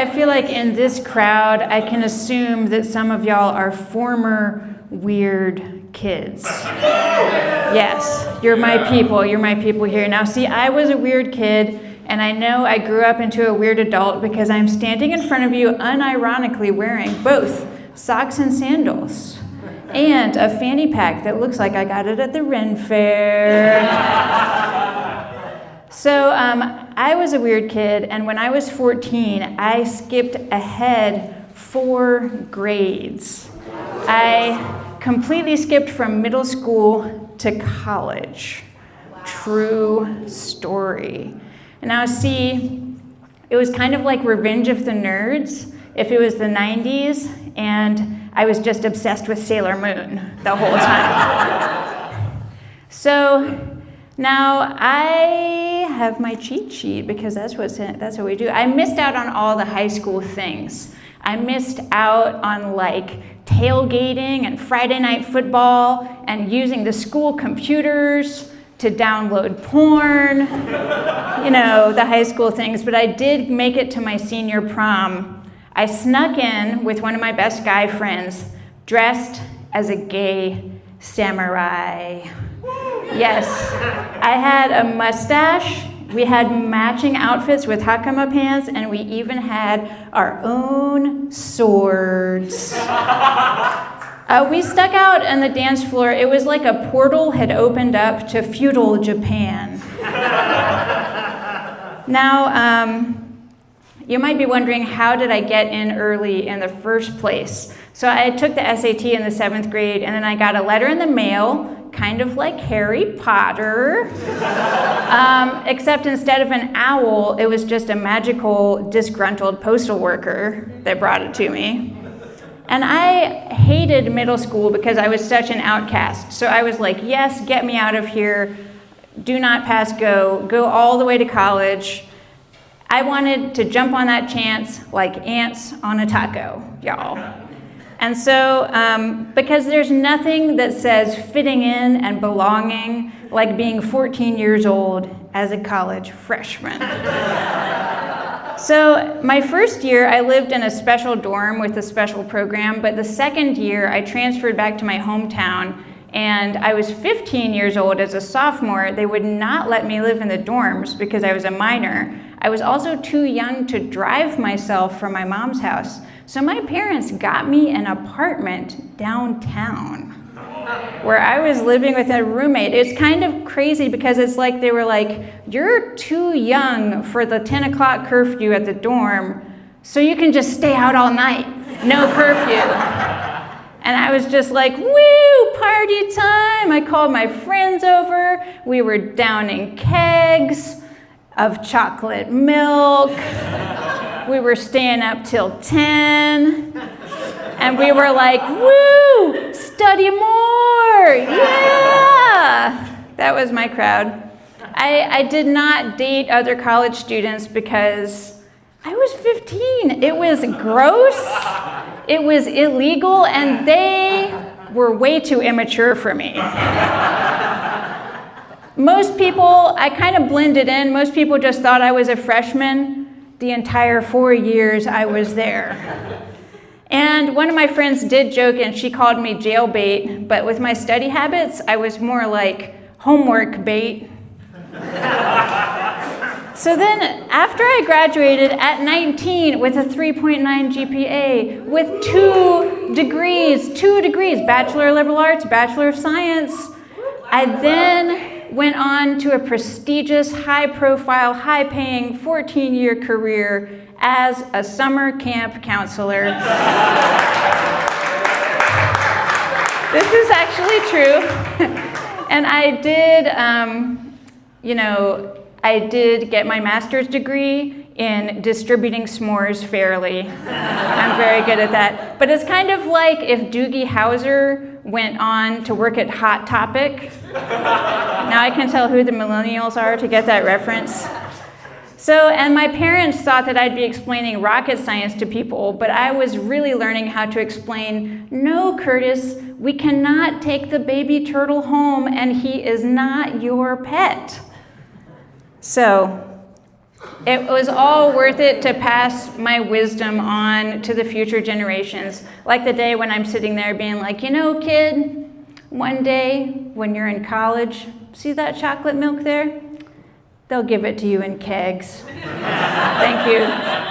I feel like in this crowd, I can assume that some of y'all are former weird kids. Yes, you're my people here. Now see, I was a weird kid, and I know I grew up into a weird adult because I'm standing in front of you unironically wearing both socks and sandals and a fanny pack that looks like I got it at the Ren Fair. So I was a weird kid, and when I was 14, I skipped ahead 4 grades. I completely skipped from middle school to college. True story. And now see, it was kind of like Revenge of the Nerds if it was the 90s and I was just obsessed with Sailor Moon the whole time. So now I have my cheat sheet because that's what we do. I missed out on all the high school things. I missed out on like tailgating and Friday night football and using the school computers to download porn, the high school things, but I did make it to my senior prom. I snuck in with one of my best guy friends, dressed as a gay samurai. Yes, I had a mustache, we had matching outfits with hakama pants, and we even had our own swords. We stuck out on the dance floor. It was like a portal had opened up to feudal Japan. Now, you might be wondering, how did I get in early in the first place? So I took the SAT in the 7th grade, and then I got a letter in the mail, kind of like Harry Potter, except instead of an owl, it was just a magical, disgruntled postal worker that brought it to me. And I hated middle school because I was such an outcast. So I was like, yes, get me out of here. Do not pass go all the way to college. I wanted to jump on that chance like ants on a taco, y'all. And so, because there's nothing that says fitting in and belonging like being 14 years old as a college freshman. So my first year, I lived in a special dorm with a special program, but the second year, I transferred back to my hometown, and I was 15 years old as a sophomore. They would not let me live in the dorms because I was a minor. I was also too young to drive myself from my mom's house. So my parents got me an apartment downtown where I was living with a roommate. It's kind of crazy because it's like they were like, you're too young for the 10 o'clock curfew at the dorm, so you can just stay out all night, no curfew. And I was just like, woo, party time. I called my friends over. We were downing kegs of chocolate milk. We were staying up till 10. And we were like, woo, study more, yeah. That was my crowd. I did not date other college students because I was 15. It was gross, it was illegal, and they were way too immature for me. Most people, I kind of blended in. Most people just thought I was a freshman the entire 4 years I was there. And one of my friends did joke, and she called me jailbait, but with my study habits, I was more like homework bait. So then, after I graduated at 19 with a 3.9 GPA, with 2 degrees, Bachelor of Liberal Arts, Bachelor of Science, I then went on to a prestigious, high-profile, high-paying 14-year career as a summer camp counselor. This is actually true. And I did, I did get my master's degree in distributing s'mores fairly. I'm very good at that. But it's kind of like if Doogie Howser went on to work at Hot Topic. Now I can tell who the millennials are to get that reference. So, and my parents thought that I'd be explaining rocket science to people, but I was really learning how to explain, no, Curtis, we cannot take the baby turtle home, and he is not your pet. So, It was all worth it to pass my wisdom on to the future generations. Like the day when I'm sitting there being like, you know, kid, one day when you're in college, see that chocolate milk there? They'll give it to you in kegs. Thank you.